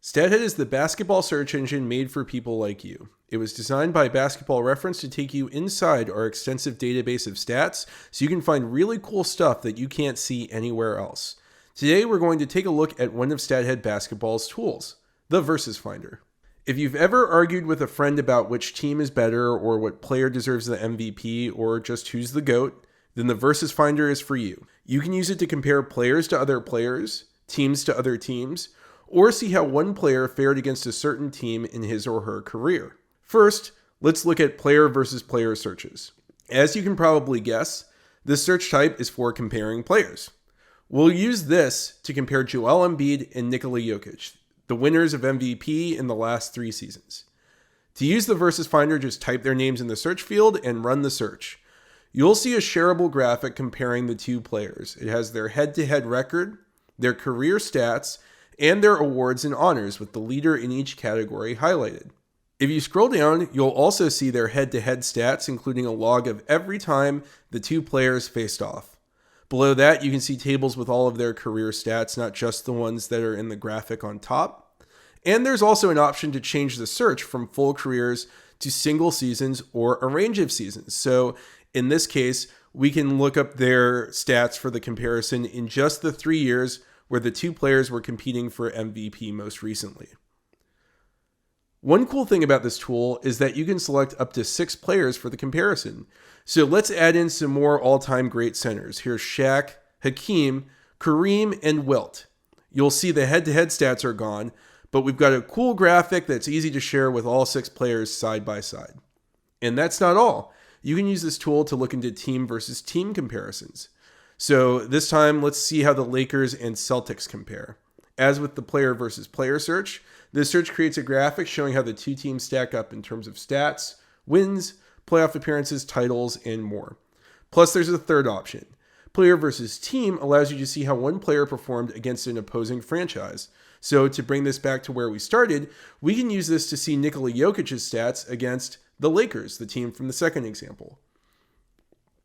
Stathead is the basketball search engine made for people like you. It was designed by Basketball Reference to take you inside our extensive database of stats so you can find really cool stuff that you can't see anywhere else. Today we're going to take a look at one of Stathead Basketball's tools, the Versus Finder. If you've ever argued with a friend about which team is better or what player deserves the MVP or just who's the GOAT, then the Versus Finder is for you. You can use it to compare players to other players, teams to other teams, or see how one player fared against a certain team in his or her career. First, let's look at player versus player searches. As you can probably guess, this search type is for comparing players. We'll use this to compare Joel Embiid and Nikola Jokic, the winners of MVP in the last 3 seasons. To use the Versus Finder, just type their names in the search field and run the search. You'll see a shareable graphic comparing the two players. It has their head-to-head record, their career stats, and their awards and honors with the leader in each category highlighted. If you scroll down, you'll also see their head-to-head stats, including a log of every time the two players faced off. Below that, you can see tables with all of their career stats, not just the ones that are in the graphic on top. And there's also an option to change the search from full careers to single seasons or a range of seasons. So in this case, we can look up their stats for the comparison in just the 3 years where the two players were competing for MVP most recently. One cool thing about this tool is that you can select up to 6 players for the comparison. So let's add in some more all-time great centers. Here's Shaq, Hakeem, Kareem, and Wilt. You'll see the head-to-head stats are gone, but we've got a cool graphic that's easy to share with all 6 players side by side. And that's not all. You can use this tool to look into team versus team comparisons. So this time, let's see how the Lakers and Celtics compare. As with the player versus player search, this search creates a graphic showing how the two teams stack up in terms of stats, wins, playoff appearances, titles, and more. Plus, there's a third option. Player versus team allows you to see how one player performed against an opposing franchise. So to bring this back to where we started, we can use this to see Nikola Jokic's stats against the Lakers, the team from the second example.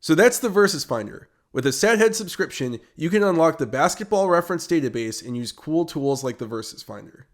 So that's the Versus Finder. With a Stathead subscription, you can unlock the Basketball Reference database and use cool tools like the Versus Finder.